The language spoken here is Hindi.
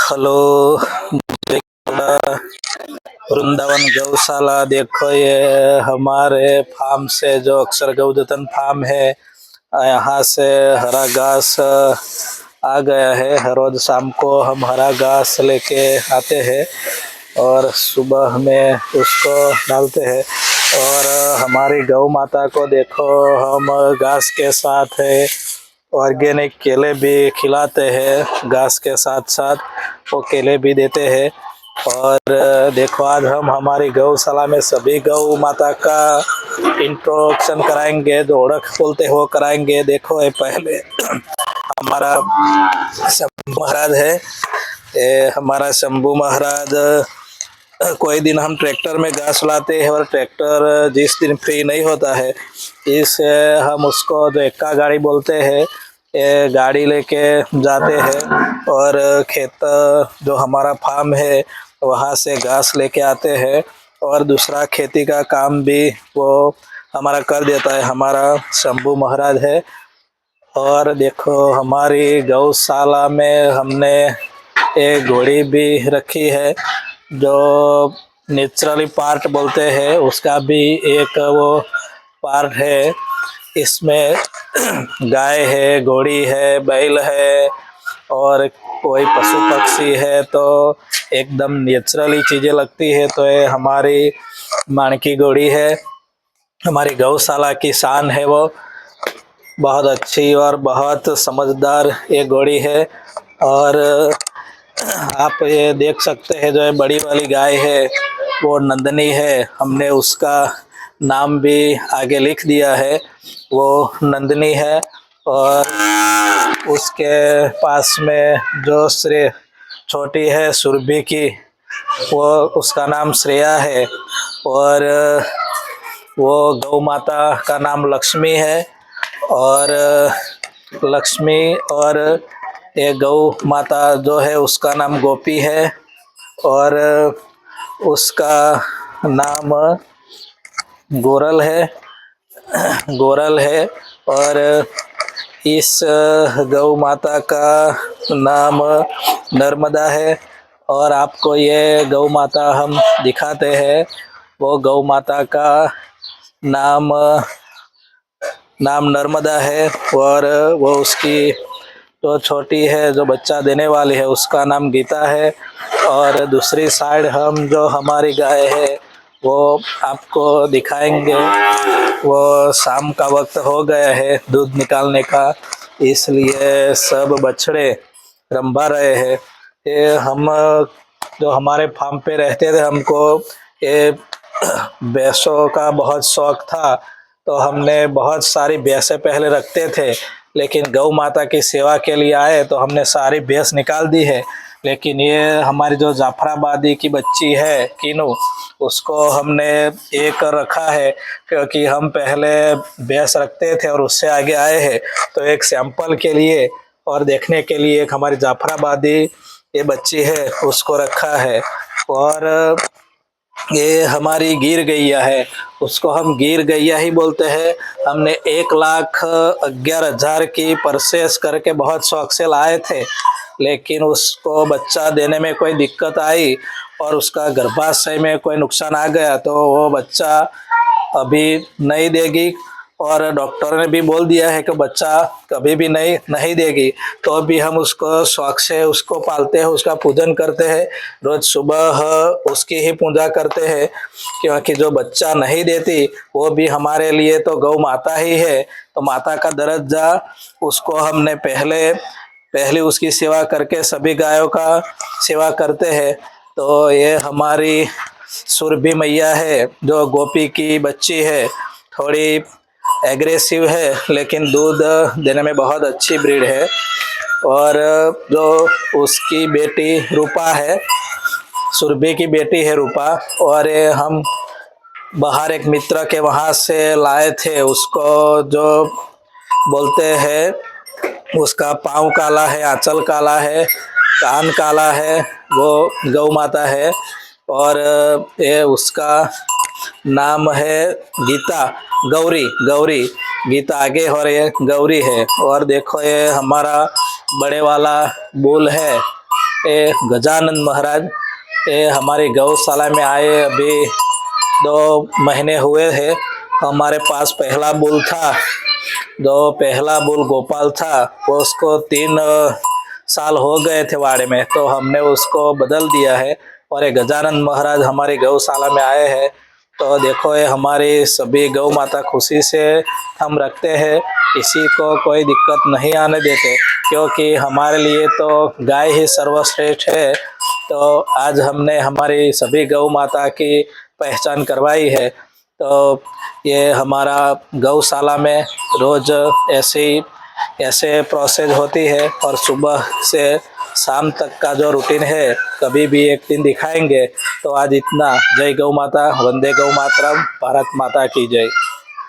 हेलो। वृंदावन गौशाला देखो, ये हमारे फार्म से जो अक्षर गौजतन फार्म है, यहाँ से हरा घास आ गया है। हर रोज शाम को हम हरा घास लेके आते हैं और सुबह में उसको डालते हैं। और हमारी गौ माता को देखो, हम घास के साथ है ऑर्गेनिक केले भी खिलाते हैं। घास के साथ साथ वो केले भी देते हैं। और देखो, आज हम हमारी गौशाला में सभी गौ माता का इंट्रोडक्शन कराएंगे, जो ओळख बोलते हो कराएंगे। देखो, ये पहले हमारा शंभू महाराज है। ये हमारा शंभू महाराज, कोई दिन हम ट्रैक्टर में घास लाते हैं और ट्रैक्टर जिस दिन फ्री नहीं होता है, इस हम उसको जो एक्का गाड़ी बोलते हैं, ये गाड़ी लेके जाते हैं और खेत जो हमारा फार्म है वहाँ से घास लेके आते हैं। और दूसरा खेती का काम भी वो हमारा कर देता है, हमारा शंभू महाराज है। और देखो, हमारी गौशाला में हमने एक घोड़ी भी रखी है, जो नेचुरली पार्ट बोलते हैं, उसका भी एक वो पार्ट है। इसमें गाय है, घोड़ी है, बैल है और कोई पशु पक्षी है, तो एकदम नेचुरली चीजें लगती है। तो ये हमारी माणकी घोड़ी है, हमारी गौशाला की शान है। वो बहुत अच्छी और बहुत समझदार ये घोड़ी है। और आप ये देख सकते हैं, जो ये बड़ी वाली गाय है वो नंदनी है। हमने उसका नाम भी आगे लिख दिया है, वो नंदनी है। और उसके पास में जो छोटी है सुरभि की, वो उसका नाम श्रेया है। और वो गौ माता का नाम लक्ष्मी है। और लक्ष्मी और ये गौ माता जो है उसका नाम गोपी है। और उसका नाम गोरल है, गोरल है। और इस गौ माता का नाम नर्मदा है। और आपको ये गौ माता हम दिखाते हैं। वो गौ माता का नाम नर्मदा है। और वो उसकी जो छोटी है, जो बच्चा देने वाली है, उसका नाम गीता है। और दूसरी साइड हम जो हमारी गाय है वो आपको दिखाएंगे। वो शाम का वक्त हो गया है दूध निकालने का, इसलिए सब बछड़े रंभा रहे हैं। ये हम जो हमारे फार्म पे रहते थे, हमको ये भैंसों का बहुत शौक था, तो हमने बहुत सारी भैंसें पहले रखते थे। लेकिन गौ माता की सेवा के लिए आए तो हमने सारी भैंस निकाल दी है। लेकिन ये हमारी जो जाफराबादी की बच्ची है कीनू, उसको हमने एक रखा है, क्योंकि हम पहले भैंस रखते थे और उससे आगे आए हैं। तो एक सैंपल के लिए और देखने के लिए एक हमारी जाफराबादी ये बच्ची है, उसको रखा है। और ये हमारी गिर गैया है, उसको हम गिर गैया ही बोलते हैं। हमने 1,11,000 की परचेस करके बहुत शौक से लाए थे, लेकिन उसको बच्चा देने में कोई दिक्कत आई और उसका गर्भाशय में कोई नुकसान आ गया, तो वो बच्चा अभी नहीं देगी। और डॉक्टर ने भी बोल दिया है कि बच्चा कभी भी नहीं देगी। तो अभी हम उसको शौक से उसको पालते हैं, उसका पूजन करते हैं। रोज सुबह उसकी ही पूजा करते हैं, क्योंकि जो बच्चा नहीं देती वो भी हमारे लिए तो गौ माता ही है। तो माता का दर्जा उसको हमने पहले उसकी सेवा करके सभी गायों का सेवा करते हैं। तो ये हमारी सुरभि मैया है, जो गोपी की बच्ची है। थोड़ी एग्रेसिव है, लेकिन दूध देने में बहुत अच्छी ब्रीड है। और जो उसकी बेटी रूपा है, सुरभि की बेटी है रूपा। और ये हम बाहर एक मित्र के वहाँ से लाए थे। उसको जो बोलते हैं, उसका पाँव काला है, आंचल काला है, कान काला है, वो गौ माता है। और ये उसका नाम है गीता, गौरी गीता आगे और ये गौरी है। और देखो, ये हमारा बड़े वाला बुल है, ये गजानन महाराज, ये हमारी गौशाला में आए अभी 2 महीने हुए हैं। हमारे पास पहला बुल था, पहला बुल गोपाल था, वो उसको 3 साल हो गए थे वाड़े में, तो हमने उसको बदल दिया है और ये गजानन महाराज हमारी गौशाला में आए हैं। तो देखो ये हमारी सभी गौ माता खुशी से हम रखते हैं, किसी को कोई दिक्कत नहीं आने देते, क्योंकि हमारे लिए तो गाय ही सर्वश्रेष्ठ है। तो आज हमने हमारी सभी गौ माता की पहचान करवाई है। तो ये हमारा गौशाला में रोज ऐसे प्रोसेस होती है और सुबह से शाम तक का जो रूटीन है, कभी भी एक दिन दिखाएंगे। तो आज इतना। जय गौ माता, वंदे गौ मातरम, भारत माता की जय।